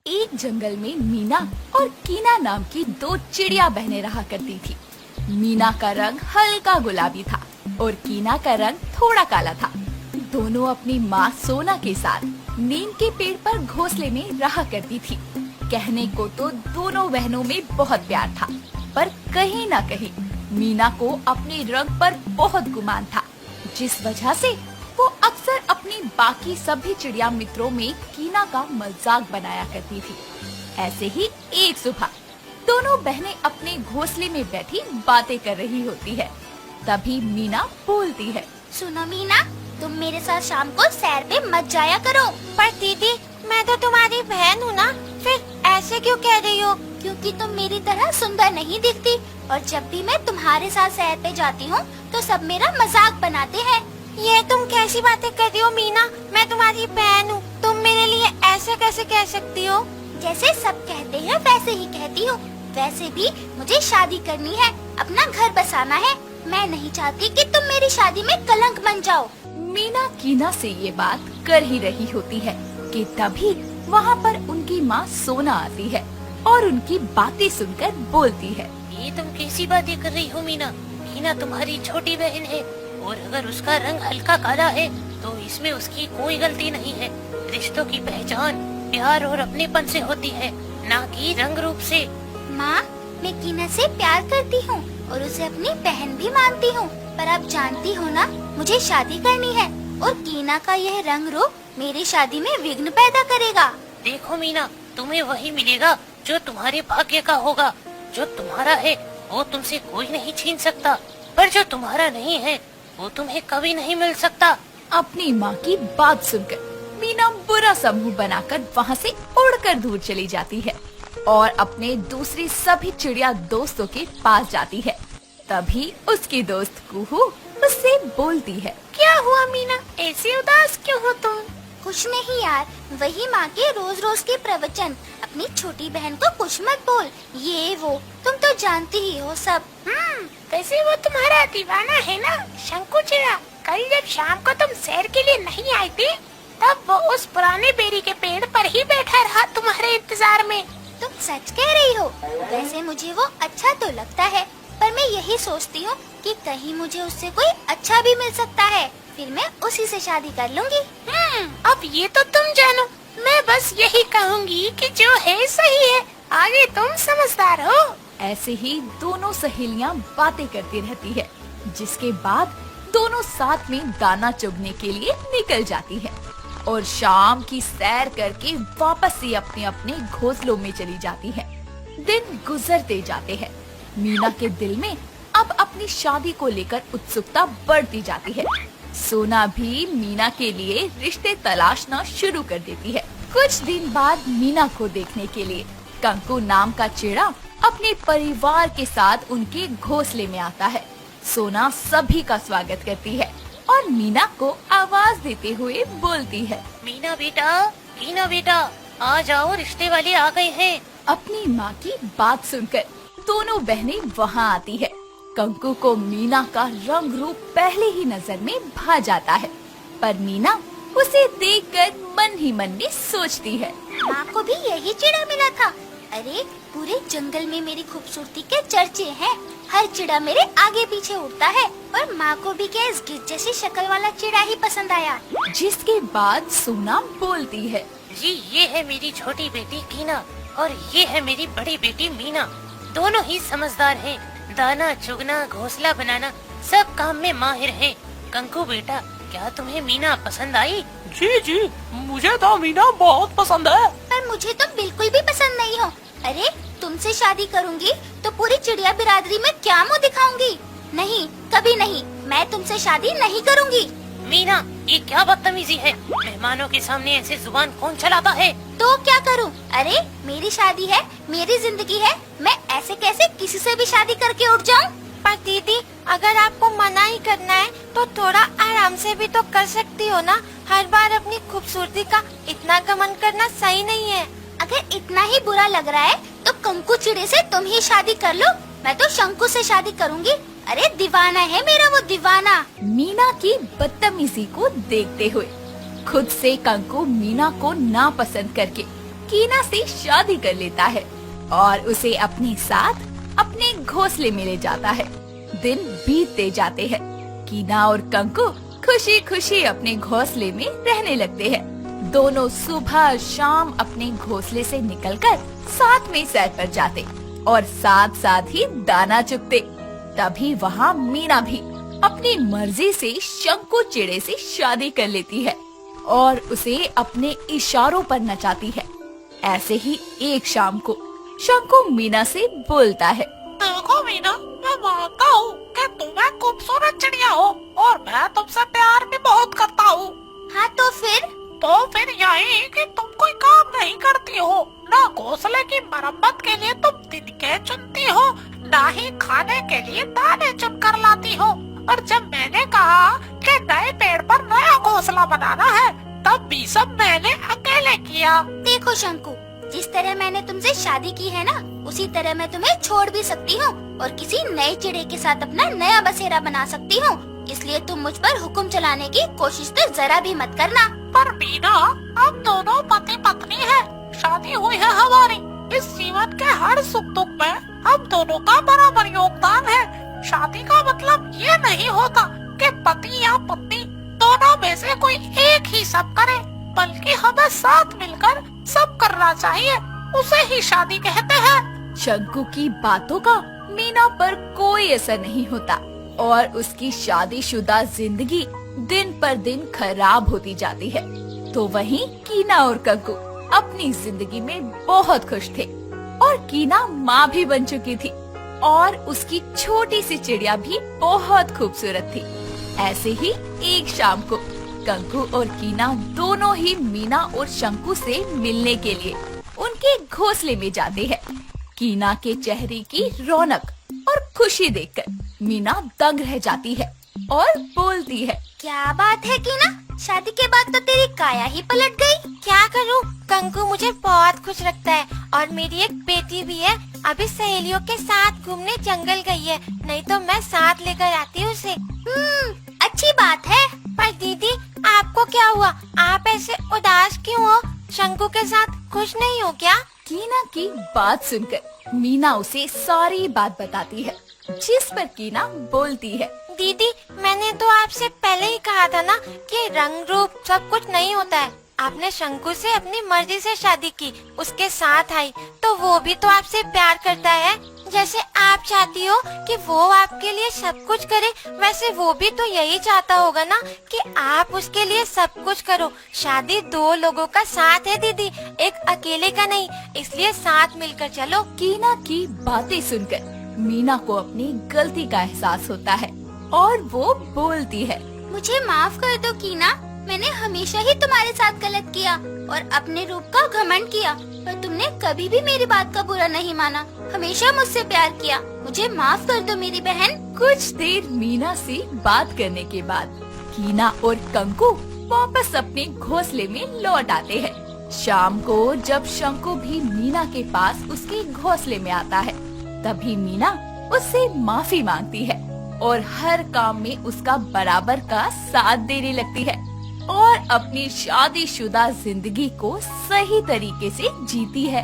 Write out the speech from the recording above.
एक जंगल में मीना और कीना नाम की दो चिड़िया बहनें रहा करती थी। मीना का रंग हल्का गुलाबी था और कीना का रंग थोड़ा काला था। दोनों अपनी माँ सोना के साथ नीम के पेड़ पर घोंसले में रहा करती थी। कहने को तो दोनों बहनों में बहुत प्यार था, पर कहीं न कहीं मीना को अपने रंग पर बहुत गुमान था, जिस वजह से वो अक्सर अपनी बाकी सभी चिड़िया मित्रों में कीना का मजाक बनाया करती थी। ऐसे ही एक सुबह दोनों बहनें अपने घोंसले में बैठी बातें कर रही होती है। तभी मीना बोलती है, सुनो मीना, तुम मेरे साथ शाम को सैर पे मत जाया करो। पर दीदी, मैं तो तुम्हारी बहन हूँ ना, फिर ऐसे क्यों कह रही हो? क्योंकि तुम मेरी तरह सुंदर नहीं दिखती और जब भी मैं तुम्हारे साथ सैर पे जाती हूँ तो सब मेरा मजाक बनाते हैं। ये तुम कैसी बातें कर रही हो मीना? मैं तुम्हारी बहन हूँ, तुम मेरे लिए ऐसे कैसे कह सकती हो? जैसे सब कहते हैं वैसे ही कहती हूँ। वैसे भी मुझे शादी करनी है, अपना घर बसाना है। मैं नहीं चाहती कि तुम मेरी शादी में कलंक बन जाओ। मीना कीना से ये बात कर ही रही होती है कि तभी वहाँ पर उनकी माँ सोना आती है और उनकी बातें सुनकर बोलती है, ये तुम कैसी बातें कर रही हो मीना? मीना तुम्हारी छोटी बहन है और अगर उसका रंग हल्का काला है तो इसमें उसकी कोई गलती नहीं है। रिश्तों की पहचान प्यार और अपनेपन से होती है, ना कि रंग रूप से। माँ, मैं कीना से प्यार करती हूँ और उसे अपनी बहन भी मानती हूँ, पर आप जानती हो ना, मुझे शादी करनी है और कीना का यह रंग रूप मेरी शादी में विघ्न पैदा करेगा। देखो मीना, तुम्हें वही मिलेगा जो तुम्हारे भाग्य का होगा। जो तुम्हारा है वो तुमसे कोई नहीं छीन सकता, पर जो तुम्हारा नहीं है वो तुम्हें कभी नहीं मिल सकता। अपनी माँ की बात सुनकर मीना बुरा सा मुंह बनाकर वहाँ से उड़कर दूर चली जाती है और अपने दूसरी सभी चिड़िया दोस्तों के पास जाती है। तभी उसकी दोस्त कुहू उससे बोलती है, क्या हुआ मीना, ऐसी उदास क्यों हो तुम? कुछ नहीं यार, वही माँ के रोज रोज के प्रवचन। अपनी छोटी बहन को कुछ मत बोल, ये वो तुम तो जानती ही हो सब। वैसे वो तुम्हारा दीवाना है ना, शंकु चिड़ा। कल जब शाम को तुम सैर के लिए नहीं आई थी, तब वो उस पुराने बेरी के पेड़ पर ही बैठा रहा तुम्हारे इंतजार में। तुम सच कह रही हो? वैसे मुझे वो अच्छा तो लगता है, पर मैं यही सोचती हूँ कि कहीं मुझे उससे कोई अच्छा भी मिल सकता है, फिर मैं उसी से शादी कर लूंगी। अब ये तो तुम जानो, मैं बस यही कहूँगी कि जो है सही है, आगे तुम समझदार हो। ऐसे ही दोनों सहेलियां बातें करती रहती है, जिसके बाद दोनों साथ में दाना चुगने के लिए निकल जाती है और शाम की सैर करके वापस से अपने अपने घोंसलों में चली जाती है। दिन गुजरते जाते हैं। मीना के दिल में अब अपनी शादी को लेकर उत्सुकता बढ़ती जाती है। सोना भी मीना के लिए रिश्ते तलाशना शुरू कर देती है। कुछ दिन बाद मीना को देखने के लिए कंकु नाम का चिड़ा अपने परिवार के साथ उनके घोंसले में आता है। सोना सभी का स्वागत करती है और मीना को आवाज देते हुए बोलती है, मीना बेटा, आ जाओ, रिश्ते वाले आ गए हैं। अपनी माँ की बात सुनकर दोनों बहनें वहाँ आती है। कंकु को मीना का रंग रूप पहले ही नजर में भा जाता है, पर मीना उसे देखकर मन ही मन में सोचती है, माँ को भी यही चिड़ा मिला था। अरे, पूरे जंगल में मेरी खूबसूरती के चर्चे हैं। हर चिड़ा मेरे आगे पीछे उड़ता है और माँ को भी क्या इस गिद्ध जैसी शक्ल वाला चिड़ा ही पसंद आया। जिसके बाद सोना बोलती है, जी, ये है मेरी छोटी बेटी कीना और ये है मेरी बड़ी बेटी मीना। दोनों ही समझदार हैं। दाना चुगना, घोंसला बनाना, सब काम में माहिर हैं। कंकु बेटा, क्या तुम्हें मीना पसंद आई? जी, मुझे तो मीना बहुत पसंद है। पर मुझे तो बिल्कुल भी पसंद नहीं हो। अरे, तुमसे शादी करूंगी तो पूरी चिड़िया बिरादरी में क्या मुँह दिखाऊंगी? नहीं, कभी नहीं, मैं तुमसे शादी नहीं करूंगी। मीना, ये क्या बदतमीजी है? मेहमानों के सामने ऐसे जुबान कौन चलाता है? तो क्या करूं? अरे, मेरी शादी है, मेरी जिंदगी है, मैं ऐसे कैसे किसी से भी शादी करके उठ जाऊं? पर दीदी, अगर आपको मना ही करना है तो थोड़ा आराम से भी तो कर सकती हो ना। हर बार अपनी खूबसूरती का इतना घमंड करना सही नहीं है। अगर इतना ही बुरा लग रहा है तो कंकु चिड़े से तुम ही शादी कर लो, मैं तो शंकु से शादी करूंगी। अरे, दीवाना है मेरा वो दीवाना। मीना की बदतमीजी को देखते हुए खुद से कंकु मीना को नापसंद करके कीना से शादी कर लेता है और उसे अपने साथ अपने घोंसले में ले जाता है। दिन बीतते जाते हैं। कीना और कंकु खुशी खुशी अपने घोंसले में रहने लगते हैं। दोनों सुबह शाम अपने घोंसले से निकलकर साथ में सैर पर जाते और साथ साथ ही दाना चुगते। तभी वहाँ मीना भी अपनी मर्जी से शंकु चिड़े से शादी कर लेती है और उसे अपने इशारों पर नचाती है। ऐसे ही एक शाम को शंकु मीना से बोलता है, देखो मीना, मैं मानता हूँ कि तुम एक खूबसूरत चिड़िया हो और मैं तुमसे प्यार भी बहुत करता हूँ। हाँ तो फिर यही कि तुम कोई काम नहीं करती हो, न घोंसले की मरम्मत के लिए तुम तिनके चुनती हो, न ही खाने के लिए दाने चुन कर लाती हो। और जब मैंने कहा कि नए पेड़ पर नया घोंसला बनाना है, तब भी सब मैंने अकेले किया। देखो शंकु, जिस तरह मैंने तुमसे शादी की है ना, उसी तरह मैं तुम्हें छोड़ भी सकती हूँ और किसी नए चिड़े के साथ अपना नया बसेरा बना सकती हूँ। इसलिए तुम मुझ पर हुक्म चलाने की कोशिश तो जरा भी मत करना। पर मीना, हम दोनों पति पत्नी हैं, शादी हुई है हमारी। इस जीवन के हर सुख दुख में हम दोनों का बराबर योगदान है। शादी का मतलब ये नहीं होता कि पति या पत्नी दोनों में से कोई एक ही सब करे, बल्कि हमें साथ मिलकर सब करना चाहिए। उसे ही शादी कहते हैं। शंकु की बातों का मीना पर कोई असर नहीं होता और उसकी शादीशुदा जिंदगी दिन पर दिन खराब होती जाती है। तो वहीं कीना और कंकु अपनी जिंदगी में बहुत खुश थे और कीना माँ भी बन चुकी थी और उसकी छोटी सी चिड़िया भी बहुत खूबसूरत थी। ऐसे ही एक शाम को कंकु और कीना दोनों ही मीना और शंकु से मिलने के लिए उनके घोंसले में जाते हैं। कीना के चेहरे की रौनक और खुशी देखकर मीना दंग रह जाती है और बोलती है, क्या बात है कीना, शादी के बाद तो तेरी काया ही पलट गई। क्या करूं, कंकु मुझे बहुत खुश रखता है और मेरी एक बेटी भी है। अभी सहेलियों के साथ घूमने जंगल गई है, नहीं तो मैं साथ लेकर आती उसे। अच्छी बात है। पर दीदी, आपको क्या हुआ? आप ऐसे उदास क्यों हो? शंकु के साथ खुश नहीं हो क्या? कीना की बात सुनकर मीना उसे सारी बात बताती है, जिस पर कीना बोलती है, दीदी, मैंने तो आपसे पहले ही कहा था ना कि रंग रूप सब कुछ नहीं होता है। आपने शंकु से अपनी मर्जी से शादी की, उसके साथ आई, तो वो भी तो आपसे प्यार करता है। जैसे आप चाहती हो कि वो आपके लिए सब कुछ करे, वैसे वो भी तो यही चाहता होगा ना कि आप उसके लिए सब कुछ करो। शादी दो लोगों का साथ है दीदी, एक अकेले का नहीं, इसलिए साथ मिलकर चलो। कीना की बातें सुनकर मीना को अपनी गलती का एहसास होता है और वो बोलती है, मुझे माफ कर दो कीना, मैंने हमेशा ही तुम्हारे साथ गलत किया और अपने रूप का घमंड किया, पर तुमने कभी भी मेरी बात का बुरा नहीं माना, हमेशा मुझसे प्यार किया। मुझे माफ कर दो मेरी बहन। कुछ देर मीना से बात करने के बाद कीना और कंकु वापस अपने घोंसले में लौट आते हैं। शाम को जब शंकु भी मीना के पास उसके घोंसले में आता है, तभी मीना उससे माफी मांगती है और हर काम में उसका बराबर का साथ देने लगती है और अपनी शादीशुदा जिंदगी को सही तरीके से जीती है।